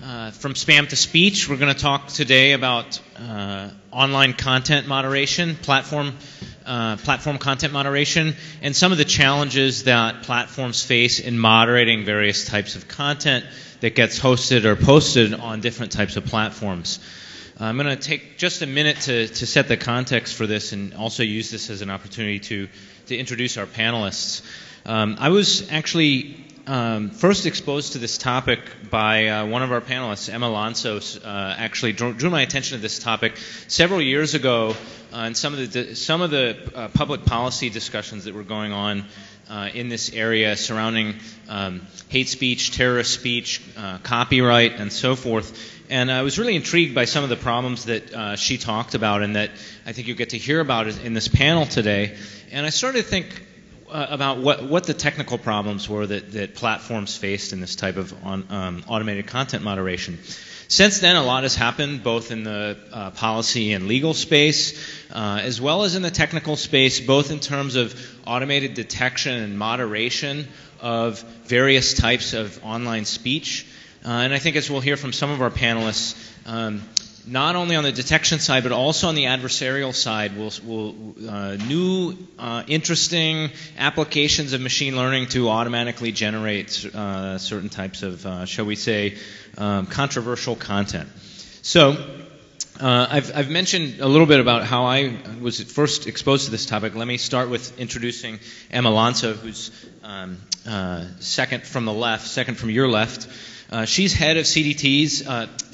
from spam to speech. We're going to talk today about online content moderation, platform content moderation, and some of the challenges that platforms face in moderating various types of content that gets hosted or posted on different types of platforms. I'm going to take just a minute to set the context for this and also use this as an opportunity to introduce our panelists. I was actually first exposed to this topic by one of our panelists, Emma Llansó, actually drew my attention to this topic several years ago in some of the public policy discussions that were going on in this area surrounding hate speech, terrorist speech, copyright, and so forth. And I was really intrigued by some of the problems that she talked about and that I think you'll get to hear about in this panel today. And I started to think about what the technical problems were that platforms faced in this type of automated content moderation. Since then, a lot has happened, both in the policy and legal space, as well as in the technical space, both in terms of automated detection and moderation of various types of online speech. And I think, as we'll hear from some of our panelists, not only on the detection side, but also on the adversarial side, new interesting applications of machine learning to automatically generate certain types of, shall we say, controversial content. So I've mentioned a little bit about how I was first exposed to this topic. Let me start with introducing Emma Llansó, who's second from your left. She's head of CDT's.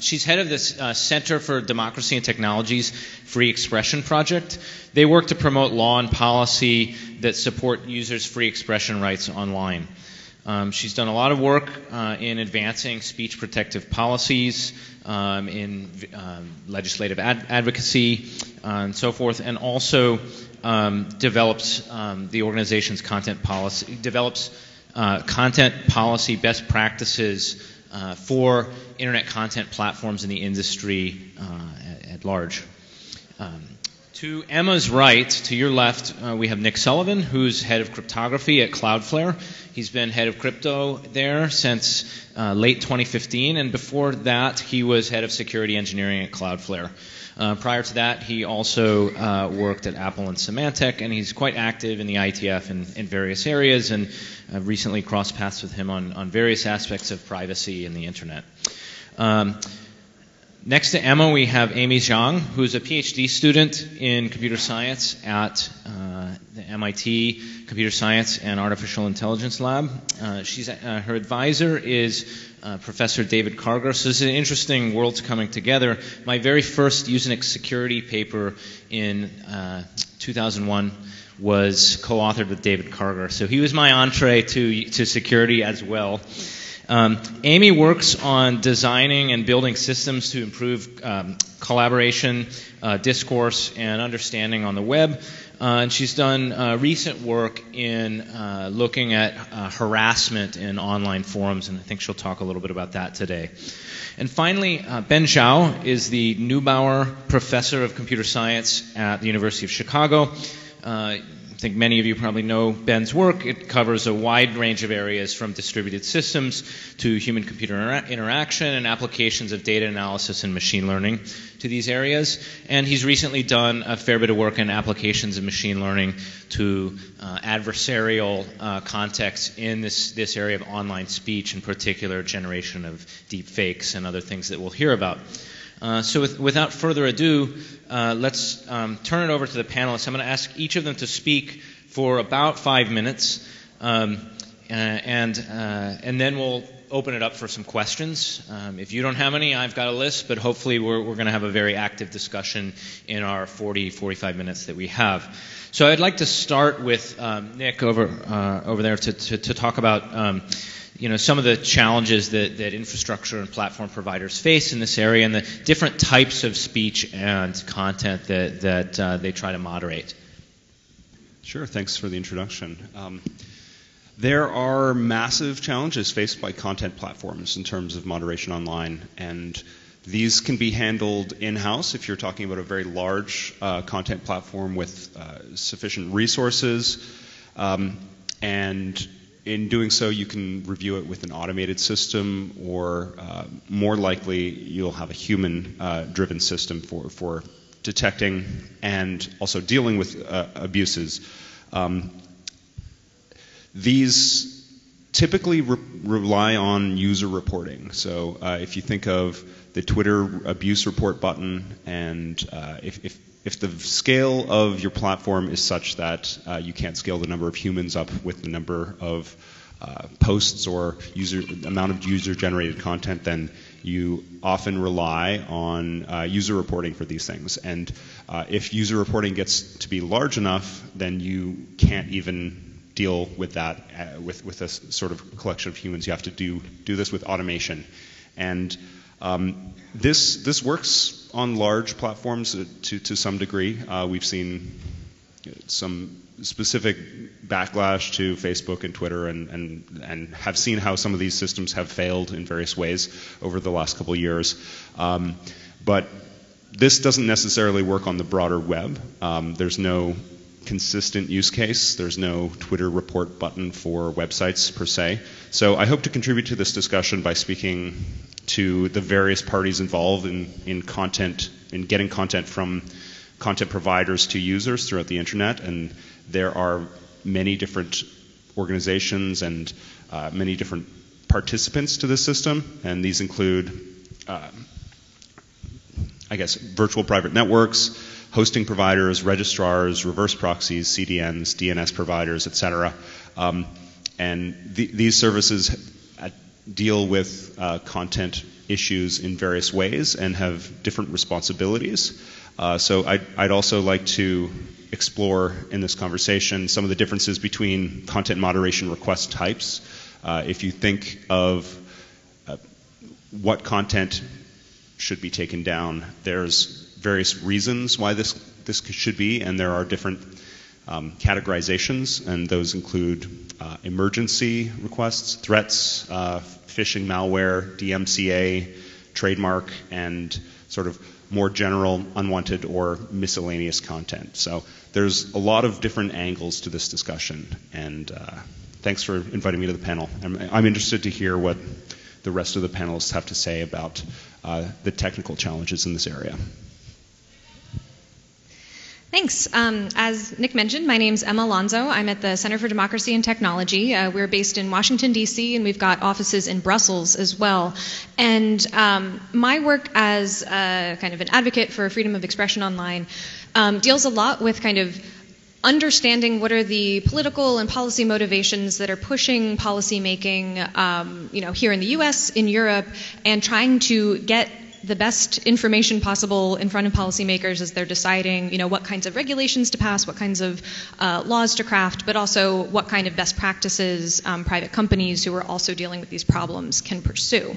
She's head of this Center for Democracy and Technology's Free Expression Project. They work to promote law and policy that support users' free expression rights online. She's done a lot of work in advancing speech protective policies, in legislative advocacy, and so forth, and also develops the organization's content policy, develops content policy best practices for internet content platforms in the industry at large. To Emma's right, to your left, we have Nick Sullivan, who's head of cryptography at Cloudflare. He's been head of crypto there since late 2015, and before that, he was head of security engineering at Cloudflare. Prior to that, he also worked at Apple and Symantec, and he's quite active in the IETF in various areas, and I've recently crossed paths with him on various aspects of privacy and the internet. Next to Emma, we have Amy Zhang, who's a PhD student in computer science at the MIT Computer Science and Artificial Intelligence Lab. Her advisor is Professor David Karger. So this is an interesting worlds coming together. My very first USENIX security paper in 2001 was co-authored with David Karger. So he was my entree to security as well. Amy works on designing and building systems to improve collaboration, discourse, and understanding on the web. And she's done recent work in looking at harassment in online forums, and I think she'll talk a little bit about that today. And finally, Ben Zhao is the Neubauer Professor of Computer Science at the University of Chicago. I think many of you probably know Ben's work. It covers a wide range of areas from distributed systems to human-computer interaction and applications of data analysis and machine learning to these areas. And he's recently done a fair bit of work in applications of machine learning to adversarial contexts in this area of online speech, in particular generation of deep fakes and other things that we'll hear about. So without further ado, let's turn it over to the panelists. I'm going to ask each of them to speak for about 5 minutes, and then we'll open it up for some questions. If you don't have any, I've got a list, but hopefully we're going to have a very active discussion in our 45 minutes that we have. So I'd like to start with Nick over there to talk about some of the challenges that infrastructure and platform providers face in this area and the different types of speech and content that they try to moderate. Sure, thanks for the introduction. There are massive challenges faced by content platforms in terms of moderation online, and these can be handled in-house if you're talking about a very large content platform with sufficient resources, and in doing so, you can review it with an automated system, or more likely, you'll have a human-driven system for detecting and also dealing with abuses. These typically rely on user reporting. So if you think of the Twitter abuse report button, and if the scale of your platform is such that you can't scale the number of humans up with the number of posts or amount of user-generated content, then you often rely on user reporting for these things. And if user reporting gets to be large enough, then you can't even deal with that with a sort of collection of humans. You have to do this with automation. And this works on large platforms to some degree. We've seen some specific backlash to Facebook and Twitter, and have seen how some of these systems have failed in various ways over the last couple of years. But this doesn't necessarily work on the broader web. There's no consistent use case. There's no Twitter report button for websites per se. So I hope to contribute to this discussion by speaking to the various parties involved in content, in getting content from content providers to users throughout the internet. And there are many different organizations and many different participants to this system. And these include, virtual private networks, hosting providers, registrars, reverse proxies, CDNs, DNS providers, etc. And these services deal with content issues in various ways and have different responsibilities. So I'd also like to explore in this conversation some of the differences between content moderation request types. If you think of what content should be taken down, there's various reasons why this should be, and there are different categorizations, and those include emergency requests, threats, phishing, malware, DMCA, trademark, and sort of more general unwanted or miscellaneous content. So there's a lot of different angles to this discussion, and thanks for inviting me to the panel. I'm interested to hear what the rest of the panelists have to say about the technical challenges in this area. Thanks. As Nick mentioned, my name's Emma Llansó. I'm at the Center for Democracy and Technology. We're based in Washington, D.C., and we've got offices in Brussels as well. And my work as kind of an advocate for freedom of expression online deals a lot with kind of understanding what are the political and policy motivations that are pushing policy making, here in the U.S., in Europe, and trying to get the best information possible in front of policymakers as they're deciding, what kinds of regulations to pass, what kinds of laws to craft, but also what kind of best practices private companies who are also dealing with these problems can pursue.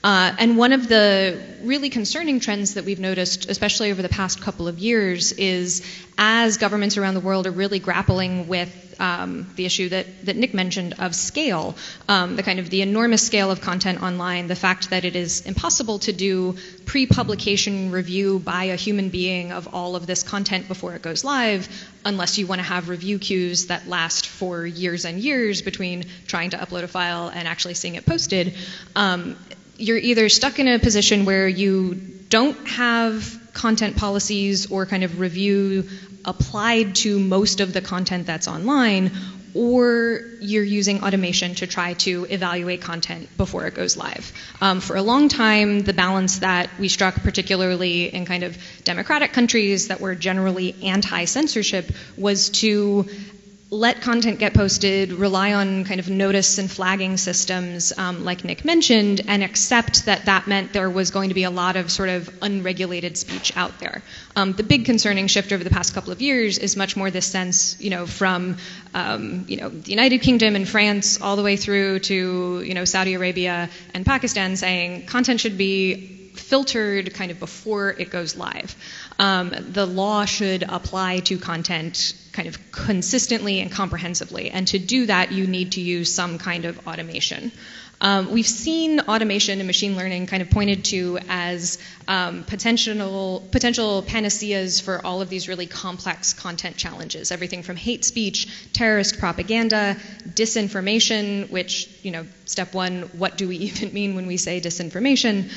And one of the really concerning trends that we've noticed, especially over the past couple of years, is as governments around the world are really grappling with the issue that Nick mentioned of scale, the enormous scale of content online, the fact that it is impossible to do pre-publication review by a human being of all of this content before it goes live, unless you want to have review queues that last for years and years between trying to upload a file and actually seeing it posted. You're either stuck in a position where you don't have content policies or kind of review applied to most of the content that's online, or you're using automation to try to evaluate content before it goes live. For a long time, the balance that we struck, particularly in kind of democratic countries that were generally anti-censorship, was to let content get posted, rely on kind of notice and flagging systems like Nick mentioned, and accept that that meant there was going to be a lot of sort of unregulated speech out there. The big concerning shift over the past couple of years is much more this sense, from the United Kingdom and France all the way through to Saudi Arabia and Pakistan saying content should be filtered kind of before it goes live. The law should apply to content kind of consistently and comprehensively, and to do that you need to use some kind of automation. We've seen automation and machine learning kind of pointed to as potential panaceas for all of these really complex content challenges, everything from hate speech, terrorist propaganda, disinformation, which, step one, what do we even mean when we say disinformation?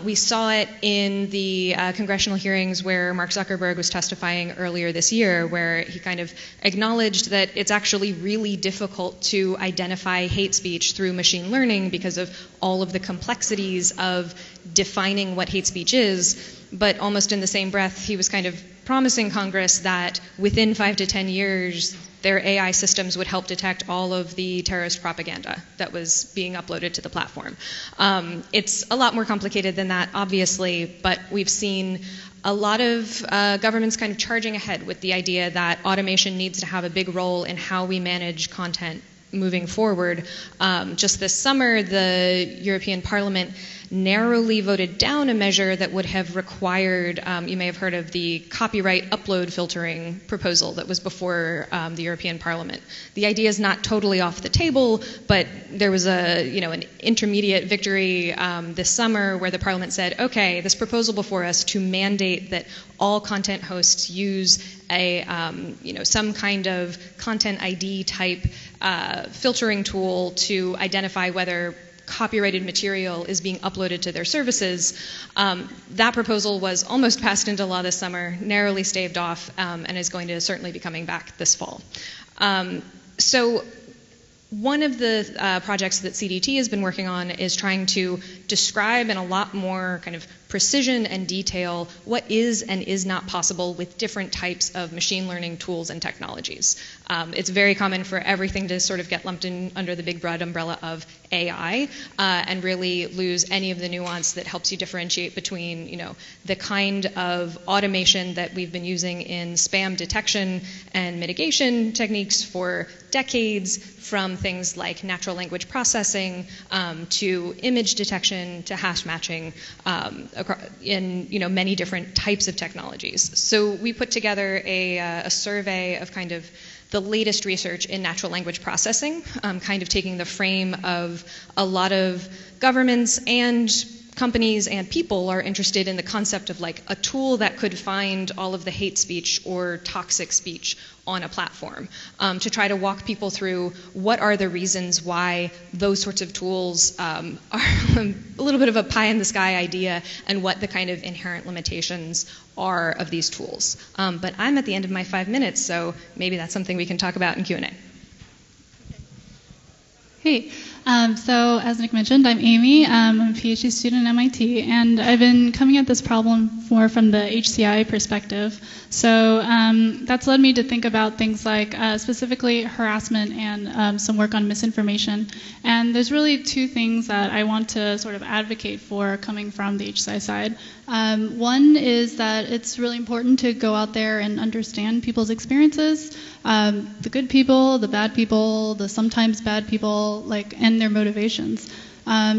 We saw it in the congressional hearings where Mark Zuckerberg was testifying earlier this year, where he kind of acknowledged that it's actually really difficult to identify hate speech through machine learning because of all of the complexities of defining what hate speech is. But almost in the same breath, he was kind of promising Congress that within 5 to 10 years, their AI systems would help detect all of the terrorist propaganda that was being uploaded to the platform. It's a lot more complicated than that, obviously, but we've seen a lot of governments kind of charging ahead with the idea that automation needs to have a big role in how we manage content moving forward. Just this summer, the European Parliament narrowly voted down a measure that would have required, you may have heard of the copyright upload filtering proposal that was before the European Parliament. The idea is not totally off the table, but there was an intermediate victory this summer where the Parliament said, okay, this proposal before us to mandate that all content hosts use a, some kind of content ID type filtering tool to identify whether copyrighted material is being uploaded to their services. That proposal was almost passed into law this summer, narrowly staved off, and is going to certainly be coming back this fall. So one of the projects that CDT has been working on is trying to describe in a lot more kind of precision and detail what is and is not possible with different types of machine learning tools and technologies. It's very common for everything to sort of get lumped in under the big broad umbrella of AI and really lose any of the nuance that helps you differentiate between, the kind of automation that we've been using in spam detection and mitigation techniques for decades, from things like natural language processing to image detection to hash matching in many different types of technologies. So we put together a survey of kind of the latest research in natural language processing, kind of taking the frame of a lot of governments and companies and people are interested in the concept of like a tool that could find all of the hate speech or toxic speech on a platform, to try to walk people through what are the reasons why those sorts of tools are a little bit of a pie in the sky idea and what the kind of inherent limitations are of these tools. But I'm at the end of my 5 minutes, so maybe that's something we can talk about in Q&A. Hey, so as Nick mentioned, I'm Amy. I'm a PhD student at MIT, and I've been coming at this problem more from the HCI perspective. So that's led me to think about things like specifically harassment and some work on misinformation. And there's really two things that I want to sort of advocate for coming from the HCI side. One is that it's really important to go out there and understand people's experiences, the good people, the bad people, the sometimes bad people, and their motivations.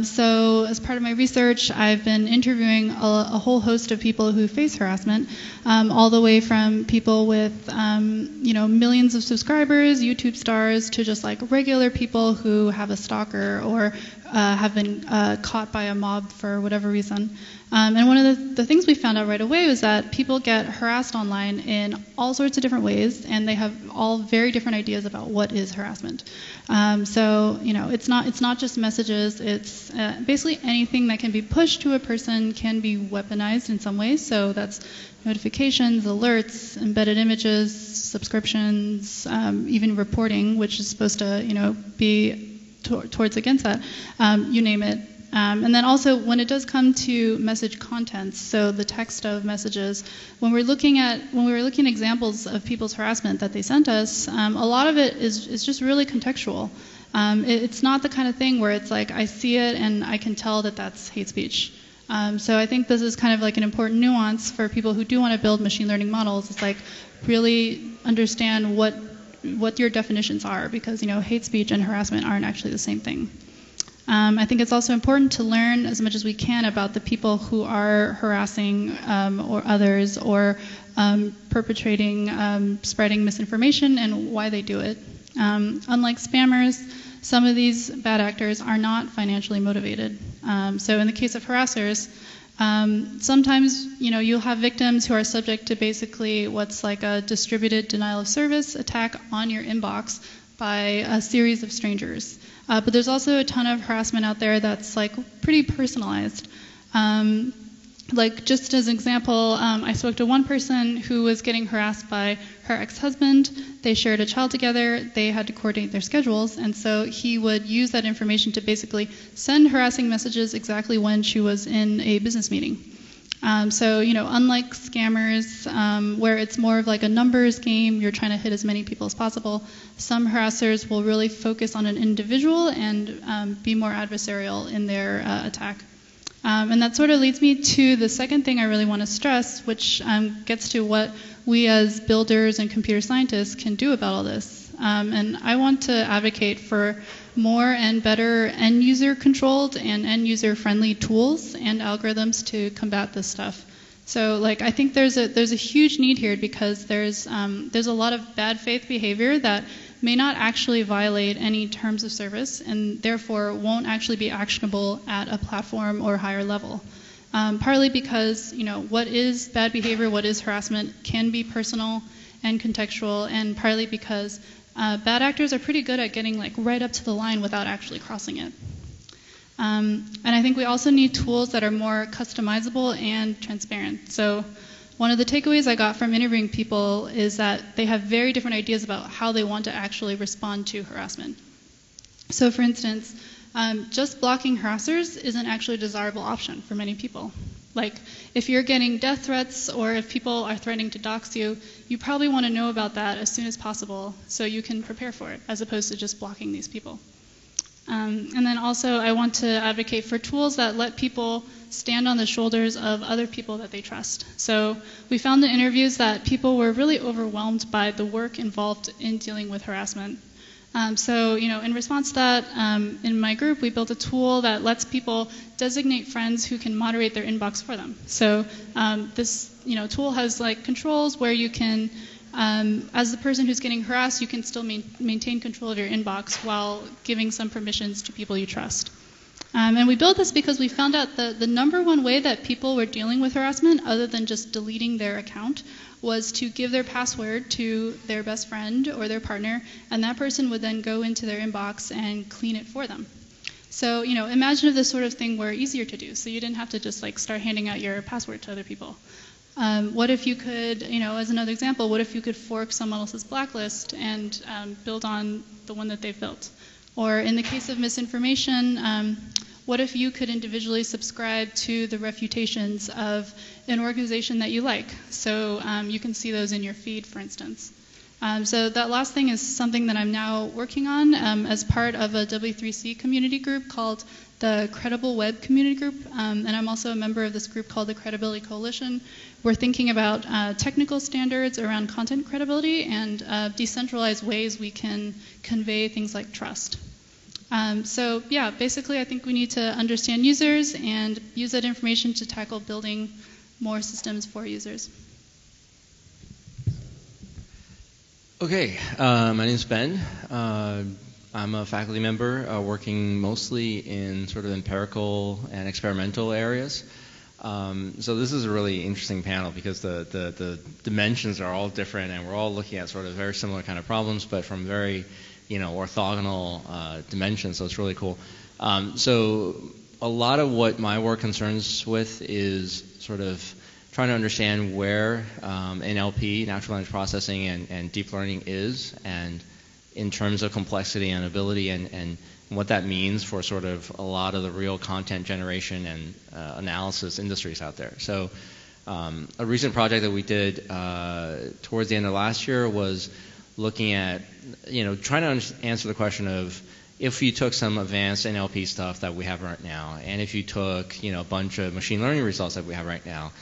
So as part of my research, I've been interviewing a whole host of people who face harassment, all the way from people with, millions of subscribers, YouTube stars, to just regular people who have a stalker or have been caught by a mob for whatever reason. And one of the things we found out right away was that people get harassed online in all sorts of different ways, and they have all very different ideas about what is harassment. So it's not just messages. It's basically anything that can be pushed to a person can be weaponized in some ways. So that's notifications, alerts, embedded images, subscriptions, even reporting, which is supposed to be towards against that. You name it. And then also when it does come to message contents, so the text of messages, when we were looking at examples of people's harassment that they sent us, a lot of it is just really contextual. It's not the kind of thing where it's like I see it and I can tell that that's hate speech. So I think this is kind of an important nuance for people who do want to build machine learning models. It's really understand what your definitions are, because hate speech and harassment aren't actually the same thing. I think it's also important to learn as much as we can about the people who are harassing or others or spreading misinformation and why they do it. Unlike spammers, some of these bad actors are not financially motivated. So in the case of harassers, sometimes, you'll have victims who are subject to basically what's like a distributed denial of service attack on your inbox by a series of strangers. But there's also a ton of harassment out there that's like pretty personalized. Like just as an example, I spoke to one person who was getting harassed by her ex-husband. They shared a child together. They had to coordinate their schedules, and so he would use that information to basically send harassing messages exactly when she was in a business meeting. So, unlike scammers, where it's more of like a numbers game, you're trying to hit as many people as possible, some harassers will really focus on an individual and be more adversarial in their attack. And that sort of leads me to the second thing I really want to stress, which gets to what we as builders and computer scientists can do about all this. And I want to advocate for more and better end-user controlled and end-user friendly tools and algorithms to combat this stuff. So, I think there's a huge need here because there's a lot of bad faith behavior that may not actually violate any terms of service and therefore won't actually be actionable at a platform or higher level. Partly because, what is bad behavior, what is harassment can be personal and contextual, and partly because bad actors are pretty good at getting right up to the line without actually crossing it. And I think we also need tools that are more customizable and transparent. So one of the takeaways I got from interviewing people is that they have very different ideas about how they want to actually respond to harassment. So for instance, just blocking harassers isn't actually a desirable option for many people. If you're getting death threats or if people are threatening to dox you, you probably want to know about that as soon as possible so you can prepare for it, as opposed to just blocking these people. And then also I want to advocate for tools that let people stand on the shoulders of other people that they trust. So we found in interviews that people were really overwhelmed by the work involved in dealing with harassment. So in response to that, in my group, we built a tool that lets people designate friends who can moderate their inbox for them. So this tool has controls where you can, as the person who's getting harassed, you can still maintain control of your inbox while giving some permissions to people you trust. And we built this because we found out the number one way that people were dealing with harassment, other than just deleting their account, was to give their password to their best friend or their partner, and that person would then go into their inbox and clean it for them. So, imagine if this sort of thing were easier to do, so you didn't have to just start handing out your password to other people. What if you could, as another example, what if you could fork someone else's blacklist and build on the one that they've built? Or in the case of misinformation, what if you could individually subscribe to the refutations of an organization that you like? So you can see those in your feed, for instance. So that last thing is something that I'm now working on as part of a W3C community group called the Credible Web Community Group, and I'm also a member of this group called the Credibility Coalition. We're thinking about technical standards around content credibility and decentralized ways we can convey things like trust. So yeah, basically I think we need to understand users and use that information to tackle building more systems for users. Okay, my name is Ben. I'm a faculty member working mostly in sort of empirical and experimental areas. So this is a really interesting panel because the dimensions are all different and we're all looking at sort of very similar kind of problems but from very orthogonal dimensions, so it's really cool. So a lot of what my work concerns with is sort of trying to understand where NLP, natural language processing, and deep learning is, and in terms of complexity and ability, and what that means for sort of a lot of the real content generation and analysis industries out there. So a recent project that we did towards the end of last year was looking at, trying to answer the question of if you took some advanced NLP stuff that we have right now, and if you took, a bunch of machine learning results that we have right now,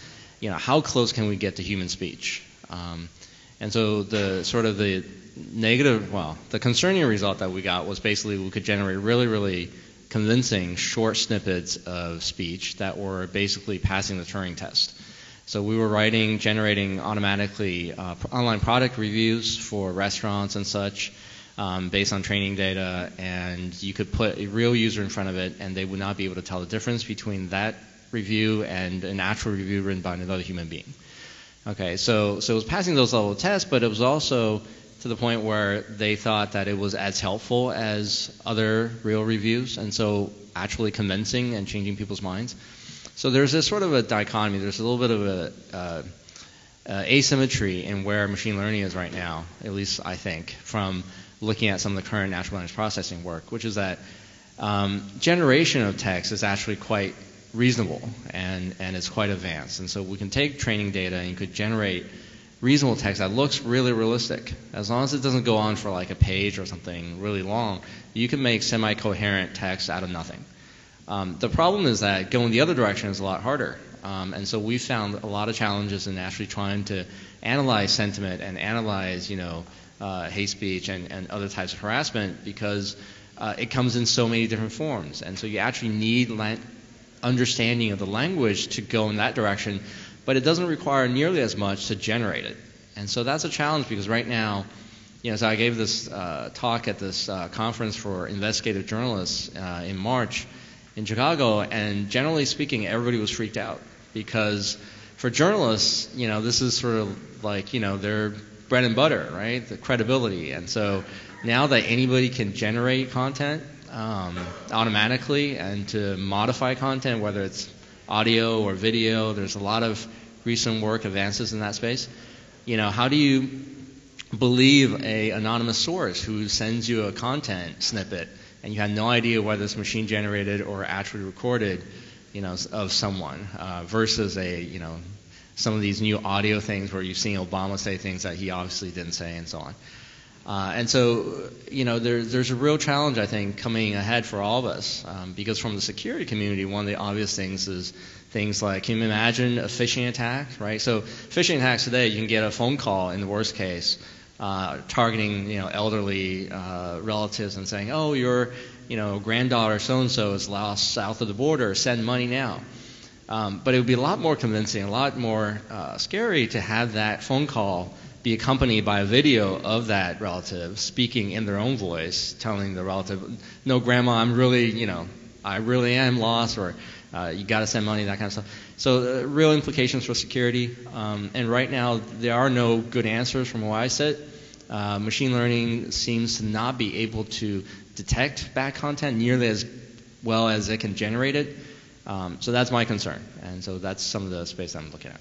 how close can we get to human speech? And so the sort of the the concerning result that we got was basically we could generate really, really convincing short snippets of speech that were basically passing the Turing test. So we were generating automatically online product reviews for restaurants and such, based on training data, and you could put a real user in front of it, and they would not be able to tell the difference between that review and an actual review written by another human being. Okay, so it was passing those level of tests, but it was also to the point where they thought that it was as helpful as other real reviews, and so actually convincing and changing people's minds. So there's this sort of a dichotomy. There's a little bit of a asymmetry in where machine learning is right now, at least I think, from looking at some of the current natural language processing work, which is that generation of text is actually quite reasonable and it's quite advanced. And so we can take training data and you could generate reasonable text that looks really realistic. As long as it doesn't go on for like a page or something really long, you can make semi-coherent text out of nothing. The problem is that going the other direction is a lot harder. And so we found a lot of challenges in actually trying to analyze sentiment and analyze, hate speech and other types of harassment, because it comes in so many different forms. And so you actually need understanding of the language to go in that direction, but it doesn't require nearly as much to generate it. And so that's a challenge, because right now, so I gave this talk at this conference for investigative journalists in March in Chicago, and generally speaking, everybody was freaked out, because for journalists, this is sort of like, their bread and butter, right? The credibility. And so now that anybody can generate content automatically and to modify content, whether it's audio or video, there's a lot of recent work, advances in that space. How do you believe an anonymous source who sends you a content snippet and you have no idea whether it's machine generated or actually recorded, of someone, versus some of these new audio things where you've seen Obama say things that he obviously didn't say, and so on. And so, there's a real challenge, I think, coming ahead for all of us, because from the security community, one of the obvious things is things like, can you imagine a phishing attack, right? So phishing attacks today, you can get a phone call in the worst case, targeting, elderly relatives and saying, oh, your, granddaughter so-and-so is lost south of the border, send money now. But it would be a lot more convincing, a lot more scary to have that phone call be accompanied by a video of that relative speaking in their own voice, telling the relative, no, grandma, I'm really, I really am lost, or you got to send money, that kind of stuff. So real implications for security. And right now, there are no good answers from where I sit. Machine learning seems to not be able to detect bad content nearly as well as it can generate it. So that's my concern. And so that's some of the space I'm looking at.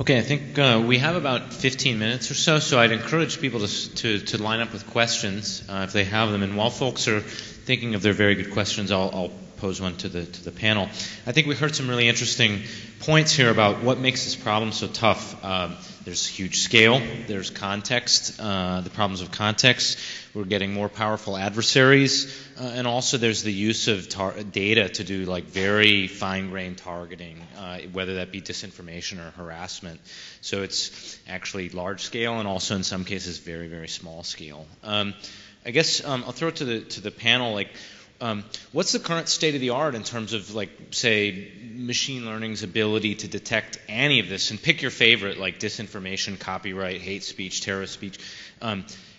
Okay, I think we have about 15 minutes or so I'd encourage people to line up with questions if they have them. And while folks are thinking of their very good questions, I'll pose one to the panel. I think we heard some really interesting points here about what makes this problem so tough. There's huge scale, there's context, the problems of context. We're getting more powerful adversaries, and also there's the use of data to do like very fine-grained targeting, whether that be disinformation or harassment. So it's actually large scale, and also in some cases very, very small scale. I guess I'll throw it to the panel. Like, what's the current state of the art in terms of, like, say, machine learning's ability to detect any of this? And pick your favorite, like disinformation, copyright, hate speech, terrorist speech.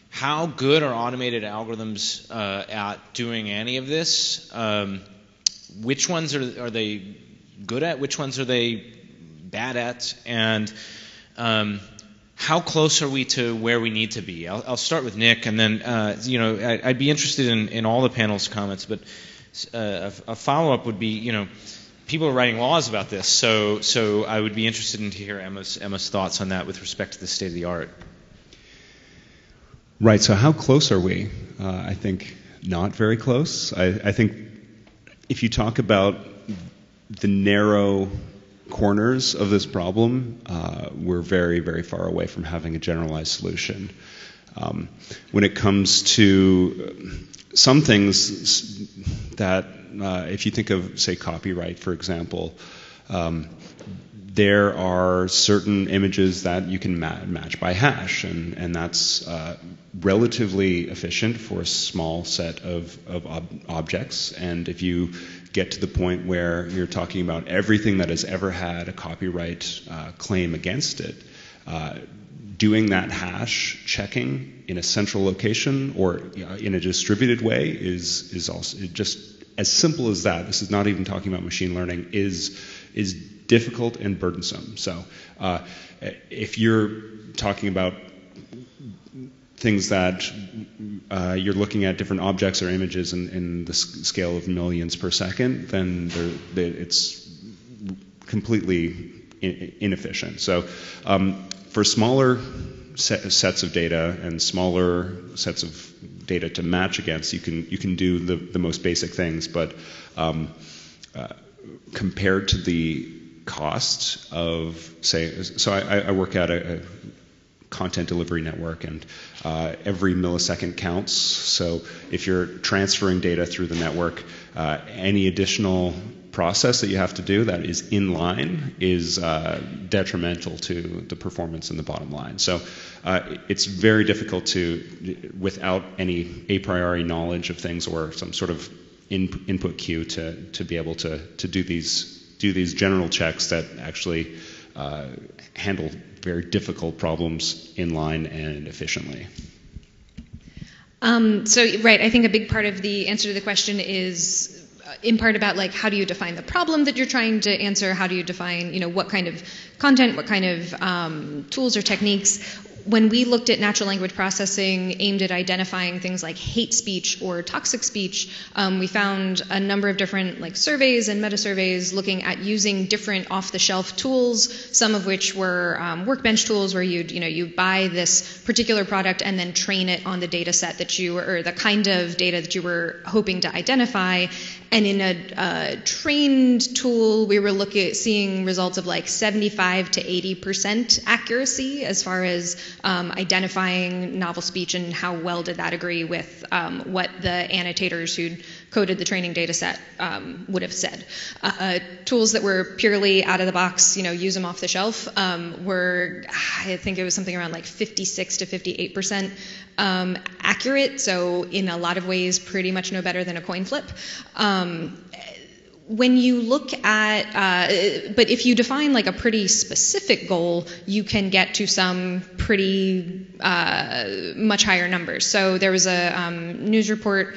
How good are automated algorithms at doing any of this? Which ones are they good at? Which ones are they bad at? And how close are we to where we need to be? I'll start with Nick, and then I'd be interested in all the panel's comments, but a follow-up would be, people are writing laws about this, so I would be interested in to hear Emma's thoughts on that with respect to the state of the art. Right, so how close are we? I think not very close. I think if you talk about the narrow corners of this problem, we're very, very far away from having a generalized solution. When it comes to some things that, if you think of, say, copyright, for example, there are certain images that you can match by hash, and that's relatively efficient for a small set of objects. And if you get to the point where you're talking about everything that has ever had a copyright claim against it, doing that hash checking in a central location or in a distributed way is also just as simple as that. This is not even talking about machine learning. Is difficult and burdensome. So if you're talking about things that you're looking at different objects or images in the scale of millions per second, then it's completely inefficient. So for smaller sets of data and smaller sets of data to match against, you can do the most basic things, but compared to the cost of, say, so I work at a content delivery network, and every millisecond counts. So if you're transferring data through the network, any additional process that you have to do that is in line is detrimental to the performance and the bottom line. So it's very difficult to, without any a priori knowledge of things or some sort of input queue, to be able to do these general checks that actually handle very difficult problems in line and efficiently. Right, I think a big part of the answer to the question is in part about like how do you define the problem that you're trying to answer, how do you define, what kind of content, what kind of tools or techniques. When we looked at natural language processing aimed at identifying things like hate speech or toxic speech, we found a number of different surveys and meta-surveys looking at using different off-the-shelf tools, some of which were workbench tools where you buy this particular product and then train it on the data set that or the kind of data that you were hoping to identify. And in a trained tool, we were seeing results of 75 to 80% accuracy as far as identifying novel speech, and how well did that agree with what the annotators who'd coded the training data set would have said. Tools that were purely out of the box, use them off the shelf, were, I think it was something around 56 to 58% accurate, so in a lot of ways pretty much no better than a coin flip. When you look at, but if you define a pretty specific goal, you can get to some pretty much higher numbers. So there was a news report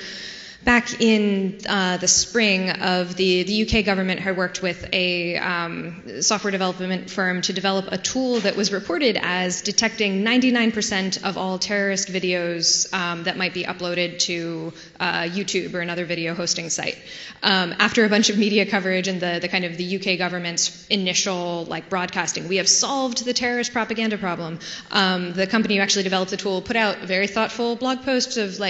back in the spring of the UK government had worked with a software development firm to develop a tool that was reported as detecting 99% of all terrorist videos that might be uploaded to YouTube or another video hosting site. After a bunch of media coverage and the kind of the UK government's initial broadcasting, we have solved the terrorist propaganda problem. The company who actually developed the tool put out a very thoughtful blog post of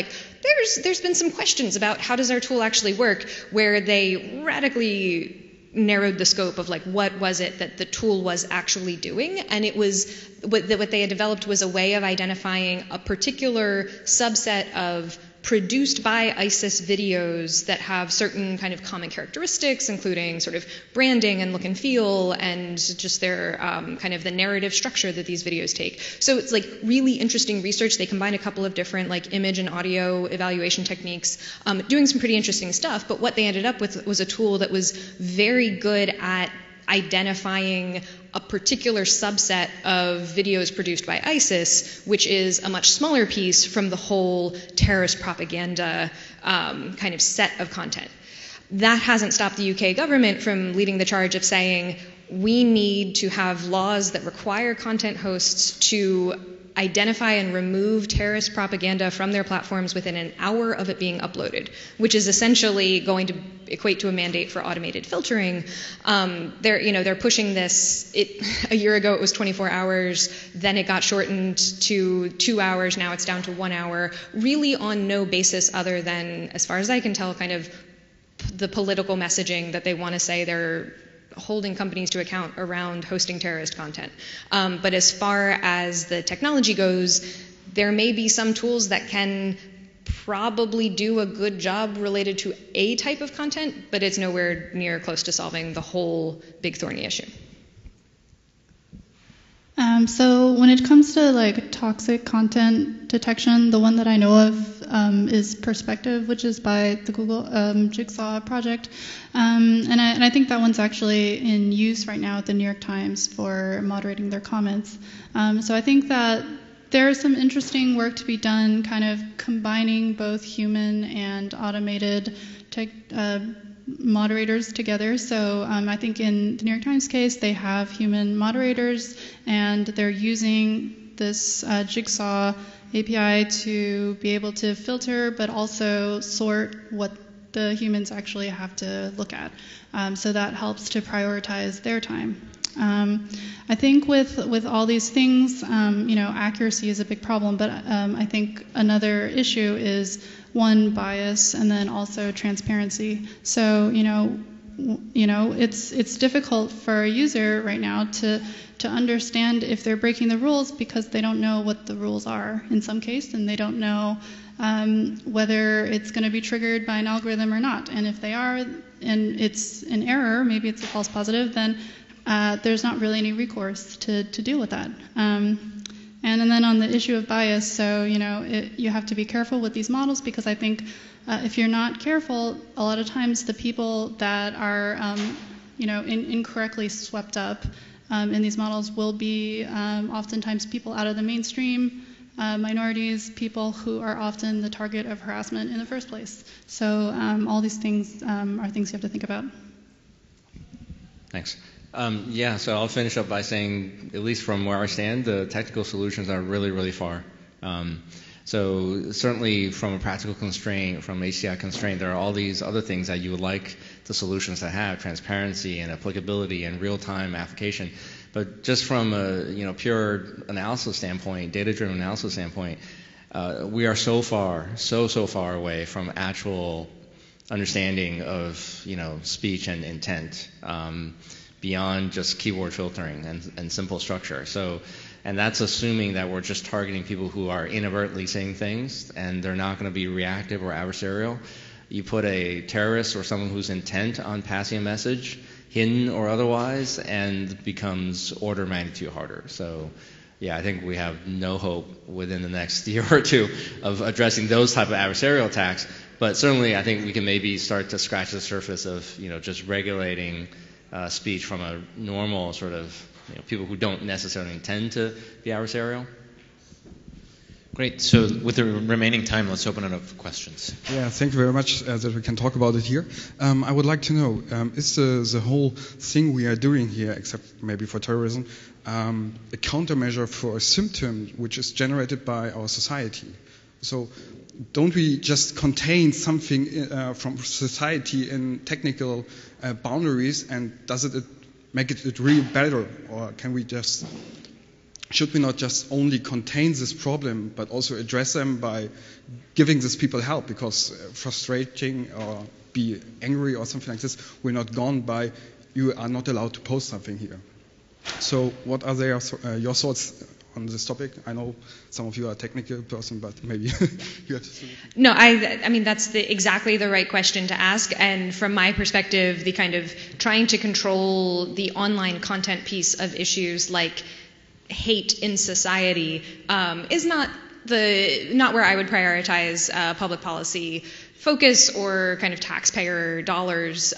there's been some questions about how does our tool actually work, where they radically narrowed the scope of what was it that the tool was actually doing, and it was what they had developed was a way of identifying a particular subset of produced by ISIS videos that have certain kind of common characteristics, including sort of branding and look and feel, and just their kind of the narrative structure that these videos take. So it's really interesting research. They combine a couple of different image and audio evaluation techniques, doing some pretty interesting stuff. But what they ended up with was a tool that was very good at identifying a particular subset of videos produced by ISIS, which is a much smaller piece from the whole terrorist propaganda kind of set of content. That hasn't stopped the UK government from leading the charge of saying, we need to have laws that require content hosts to identify and remove terrorist propaganda from their platforms within an hour of it being uploaded, which is essentially going to equate to a mandate for automated filtering. They're pushing this. A year ago it was 24 hours, then it got shortened to 2 hours, now it's down to 1 hour, really on no basis other than, as far as I can tell, kind of the political messaging that they want to say they're holding companies to account around hosting terrorist content. But as far as the technology goes, there may be some tools that can probably do a good job related to a type of content, but it's nowhere near close to solving the whole big thorny issue. So when it comes to like toxic content detection, the one that I know of is Perspective, which is by the Google Jigsaw project, and I think that one's actually in use right now at the New York Times for moderating their comments. So I think that there's some interesting work to be done, kind of combining both human and automated moderators together. So I think in the New York Times case, they have human moderators, and they're using this Jigsaw API to be able to filter, but also sort what the humans actually have to look at. So that helps to prioritize their time. I think with all these things, accuracy is a big problem, but I think another issue is one, bias, and then also transparency. So it's difficult for a user right now to understand if they're breaking the rules because they don't know what the rules are in some case, and they don't know whether it's going to be triggered by an algorithm or not. And if they are, and it's an error, maybe it's a false positive, then there's not really any recourse to deal with that. And then on the issue of bias, so you have to be careful with these models, because I think if you're not careful, a lot of times the people that are incorrectly swept up in these models will be oftentimes people out of the mainstream, minorities, people who are often the target of harassment in the first place. So all these things are things you have to think about. Thanks. So I'll finish up by saying, at least from where I stand, the technical solutions are really, really far. So certainly from a practical constraint, from HCI constraint, there are all these other things that you would like the solutions to have: transparency and applicability and real-time application. But just from a pure analysis standpoint, data-driven analysis standpoint, we are so far away from actual understanding of speech and intent. Beyond just keyword filtering and simple structure. And that's assuming that we're just targeting people who are inadvertently saying things and they're not going to be reactive or adversarial. You put a terrorist or someone who's intent on passing a message, hidden or otherwise, and it becomes order of magnitude harder. So I think we have no hope within the next year or two of addressing those type of adversarial attacks. But certainly I think we can maybe start to scratch the surface of just regulating speech from a normal sort of people who don't necessarily intend to be adversarial. Great. So with the remaining time, let's open it up for questions. Yeah, thank you very much that we can talk about it here. I would like to know, is the whole thing we are doing here, except maybe for terrorism, a countermeasure for a symptom which is generated by our society? So don't we just contain something from society in technical boundaries, and does it make it really better? Or should we not just only contain this problem, but also address them by giving these people help? Because frustrating or be angry or something like this, we're not gone by you are not allowed to post something here. So what are your thoughts on this topic? I know some of you are a technical person, but maybe you have to. No, I mean that's exactly the right question to ask. And from my perspective, the kind of trying to control the online content piece of issues like hate in society is not where I would prioritize public policy focus or kind of taxpayer dollars,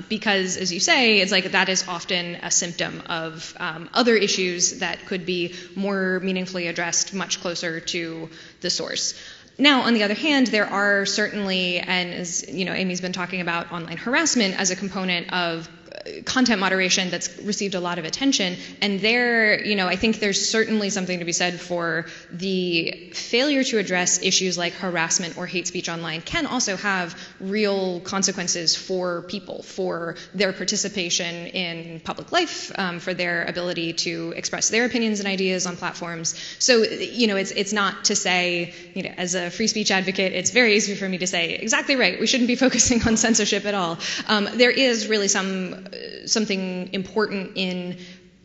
because, as you say, it's like that is often a symptom of other issues that could be more meaningfully addressed much closer to the source. Now, on the other hand, there are certainly, and as Amy's been talking about online harassment as a component of content moderation that's received a lot of attention, and there, I think there's certainly something to be said for the failure to address issues like harassment or hate speech online can also have real consequences for people, for their participation in public life, for their ability to express their opinions and ideas on platforms. So, it's not to say, as a free speech advocate, it's very easy for me to say, exactly right, we shouldn't be focusing on censorship at all. There is really something important in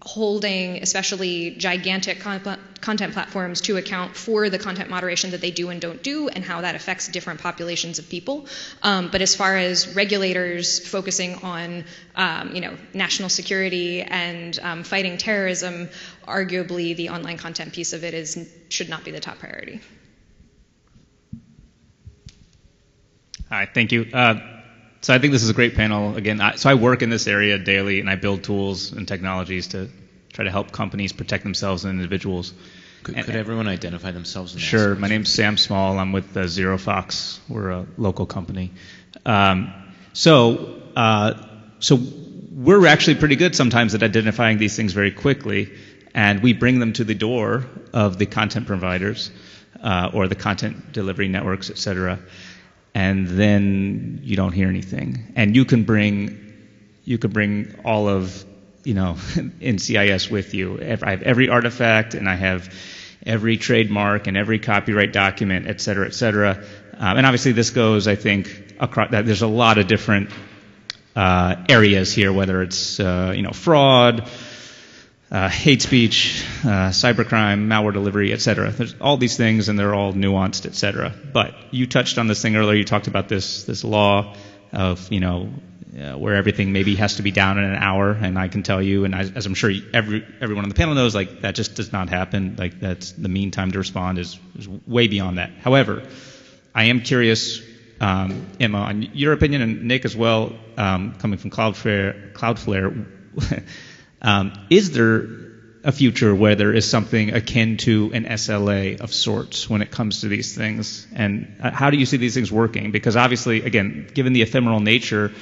holding especially gigantic content platforms to account for the content moderation that they do and don't do and how that affects different populations of people. But as far as regulators focusing on national security and fighting terrorism, arguably the online content piece of it should not be the top priority. Hi, thank you. So I think this is a great panel. Again, I work in this area daily, and I build tools and technologies to try to help companies protect themselves and individuals. Could everyone identify themselves? Sure. My name's Sam Small. I'm with Zero Fox. We're a local company. So we're actually pretty good sometimes at identifying these things very quickly, and we bring them to the door of the content providers or the content delivery networks, et cetera. And then you don't hear anything. And you can bring all of, NCIS with you. I have every artifact, and I have every trademark and every copyright document, et cetera, et cetera. And obviously this goes, I think, across that. There's a lot of different areas here, whether it's, fraud, hate speech, cybercrime, malware delivery, et cetera. There's all these things, and they're all nuanced, et cetera. But you touched on this thing earlier. You talked about this law of, where everything maybe has to be down in an hour. And I can tell you, and as I'm sure everyone on the panel knows, like that just does not happen. Like that's the mean time to respond is way beyond that. However, I am curious, Emma, on your opinion, and Nick as well, coming from Cloudflare. Is there a future where there is something akin to an SLA of sorts when it comes to these things? And how do you see these things working? Because obviously, again, given the ephemeral nature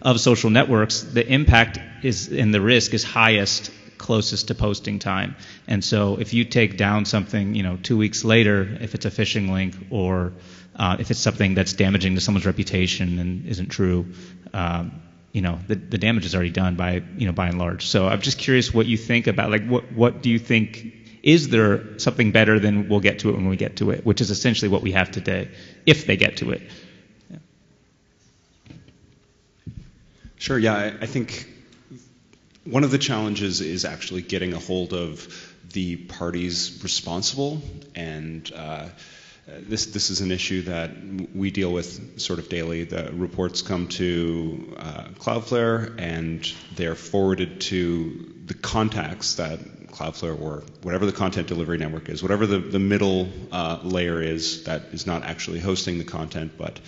of social networks, the impact and the risk is highest closest to posting time. And so if you take down something, 2 weeks later, if it's a phishing link or if it's something that's damaging to someone's reputation and isn't true, the damage is already done by and large. So I'm just curious what you think about, like, what do you think, is there something better than we'll get to it when we get to it, which is essentially what we have today, if they get to it? Yeah. Sure, yeah, I think one of the challenges is actually getting a hold of the parties responsible, and this is an issue that we deal with sort of daily. The reports come to Cloudflare, and they're forwarded to the contacts that Cloudflare or whatever the content delivery network is, whatever the middle layer is that is not actually hosting the content, but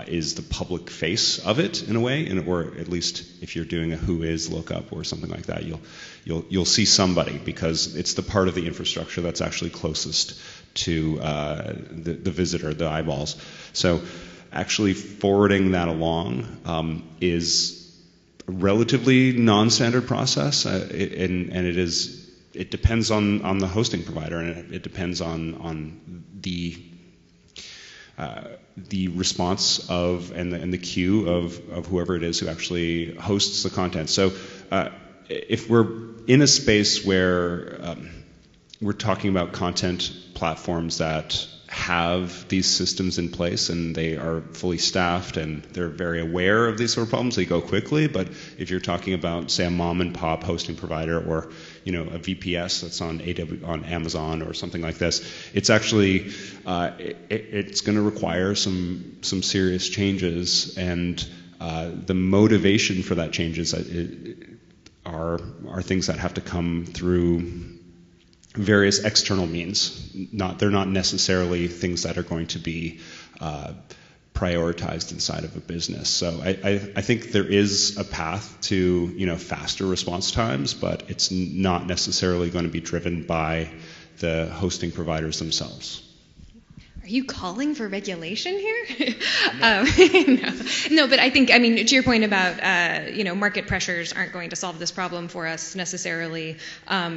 is the public face of it in a way, or at least if you're doing a who is lookup or something like that, you'll see somebody, because it's the part of the infrastructure that's actually closest to the visitor, the eyeballs. So actually forwarding that along is a relatively non-standard process, and it depends on the hosting provider, and it depends on the response of and the queue of whoever it is who actually hosts the content. So if we're in a space where we're talking about content platforms that have these systems in place and they are fully staffed and they're very aware of these sort of problems, they go quickly. But if you're talking about, say, a mom and pop hosting provider, or a VPS that's on Amazon or something like this, it's actually it's going to require some serious changes, and the motivation for that changes are things that have to come through various external means. They're not necessarily things that are going to be prioritized inside of a business. So I think there is a path to faster response times, but it's not necessarily going to be driven by the hosting providers themselves. Are you calling for regulation here? No, but I think, to your point about, market pressures aren't going to solve this problem for us necessarily,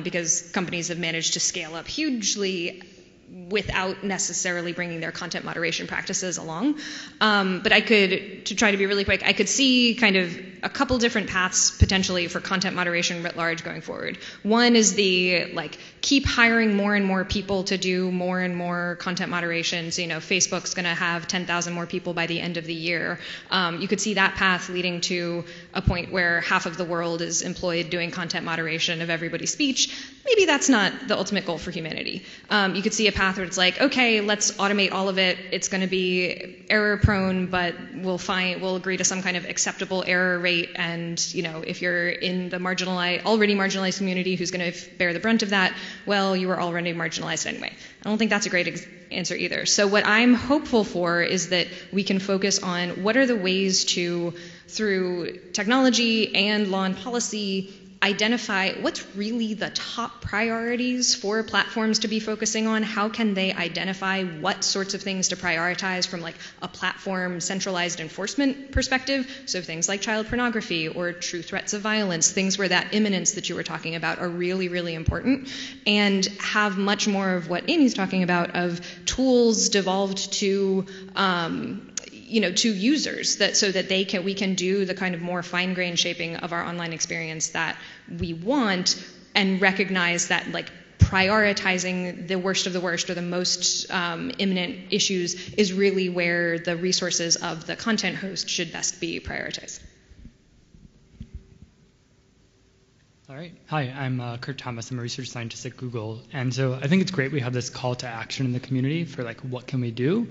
because companies have managed to scale up hugely without necessarily bringing their content moderation practices along. But to try to be really quick, I could see kind of a couple different paths potentially for content moderation writ large going forward. One is the keep hiring more and more people to do more and more content moderation. So, Facebook's going to have 10,000 more people by the end of the year. You could see that path leading to a point where half of the world is employed doing content moderation of everybody's speech. Maybe that's not the ultimate goal for humanity. You could see a path where it's okay, let's automate all of it. It's going to be error prone, but we'll agree to some kind of acceptable error rate. And if you're in the already marginalized community who's going to bear the brunt of that, well, you were already marginalized anyway. I don't think that's a great answer either. So what I'm hopeful for is that we can focus on what are the ways to, through technology and law and policy, identify what's really the top priorities for platforms to be focusing on. How can they identify what sorts of things to prioritize from a platform centralized enforcement perspective? So things like child pornography or true threats of violence, things where that imminence that you were talking about are really, really important, and have much more of what Amy's talking about of tools devolved to to users, so that we can do the kind of more fine-grained shaping of our online experience that we want, and recognize that prioritizing the worst of the worst or the most imminent issues is really where the resources of the content host should best be prioritized. All right. Hi, I'm Kurt Thomas. I'm a research scientist at Google. And so I think it's great we have this call to action in the community for what can we do?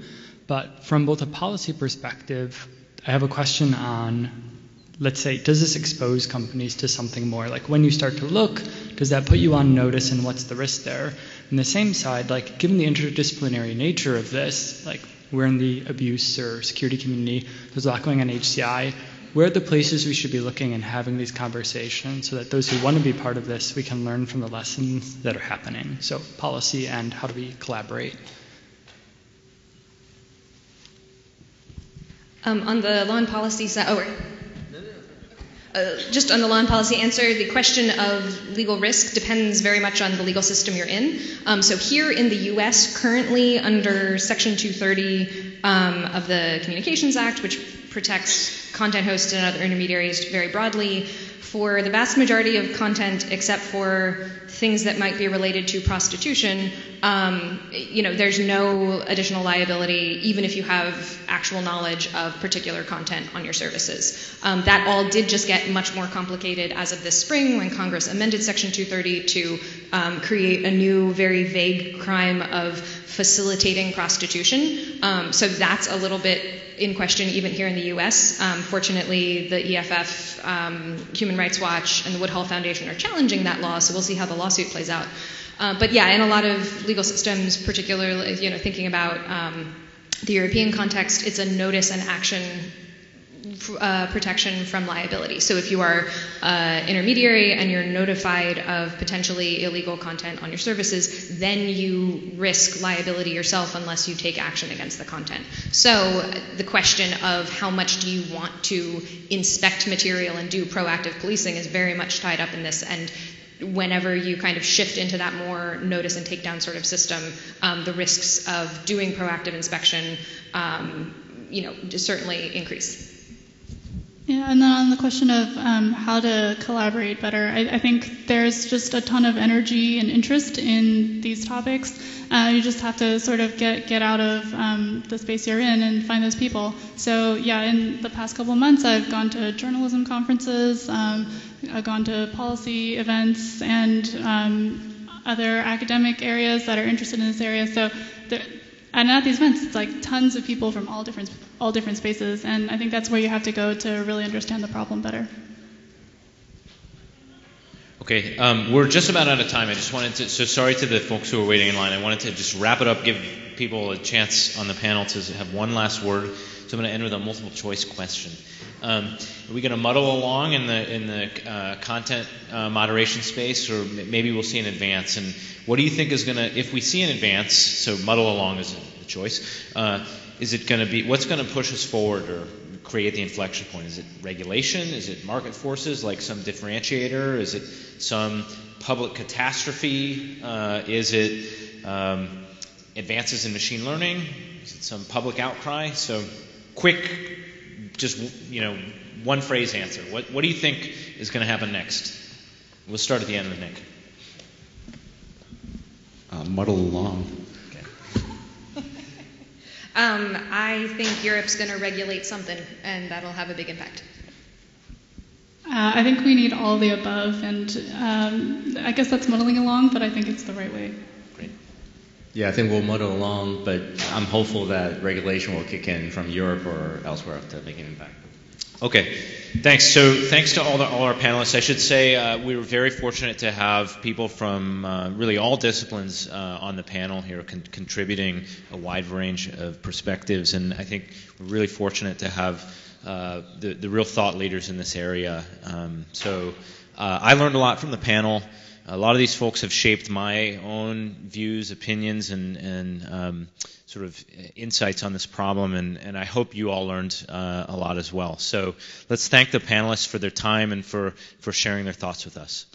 But from both a policy perspective, I have a question on, let's say, does this expose companies to something more? When you start to look, does that put you on notice, and what's the risk there? On the same side, given the interdisciplinary nature of this, we're in the abuse or security community, there's a lot going on HCI. Where are the places we should be looking and having these conversations so that those who want to be part of this, we can learn from the lessons that are happening? So policy and how do we collaborate? On the law and policy side, just on the law and policy answer, the question of legal risk depends very much on the legal system you're in. So here in the U.S., currently under Section 230 of the Communications Act, which protects content hosts and other intermediaries very broadly, for the vast majority of content, except for things that might be related to prostitution, there's no additional liability, even if you have actual knowledge of particular content on your services. That all did just get much more complicated as of this spring when Congress amended Section 230 to create a new, very vague crime of facilitating prostitution. So that's a little bit in question even here in the U.S. Fortunately, the EFF, Human Rights Watch, and the Woodhull Foundation are challenging that law, so we'll see how the lawsuit plays out. But yeah, in a lot of legal systems, particularly thinking about the European context, it's a notice and action protection from liability. So if you are intermediary and you're notified of potentially illegal content on your services, then you risk liability yourself unless you take action against the content. So the question of how much do you want to inspect material and do proactive policing is very much tied up in this. And whenever you kind of shift into that more notice and takedown sort of system, the risks of doing proactive inspection, certainly increase. Yeah, and then on the question of how to collaborate better, I think there's just a ton of energy and interest in these topics. You just have to sort of get out of the space you're in and find those people. So yeah, in the past couple of months, I've gone to journalism conferences, I've gone to policy events, and other academic areas that are interested in this area. So and at these events, it's tons of people from all different spaces, and I think that's where you have to go to really understand the problem better. Okay, we're just about out of time. I just wanted to, so sorry to the folks who are waiting in line. I wanted to just wrap it up, give people a chance on the panel to have one last word. So I'm going to end with a multiple choice question. Are we going to muddle along in the content moderation space, or maybe we'll see an advance? And what do you think is going to, if we see an advance, so muddle along is a choice, is it going to be, what's going to push us forward or create the inflection point? Is it regulation? Is it market forces, like some differentiator? Is it some public catastrophe? Is it advances in machine learning? Is it some public outcry? So quick, just one phrase answer. What do you think is going to happen next? We'll start at the end with Nick. Muddle along. I think Europe's going to regulate something, and that'll have a big impact. I think we need all the above, and I guess that's muddling along, but I think it's the right way. Great. Yeah, I think we'll muddle along, but I'm hopeful that regulation will kick in from Europe or elsewhere to make an impact. Okay, thanks. So thanks to all our panelists. I should say we were very fortunate to have people from really all disciplines on the panel here contributing a wide range of perspectives, and I think we're really fortunate to have the real thought leaders in this area. So I learned a lot from the panel. A lot of these folks have shaped my own views, opinions, and sort of insights on this problem, and I hope you all learned a lot as well. So let's thank the panelists for their time and for sharing their thoughts with us.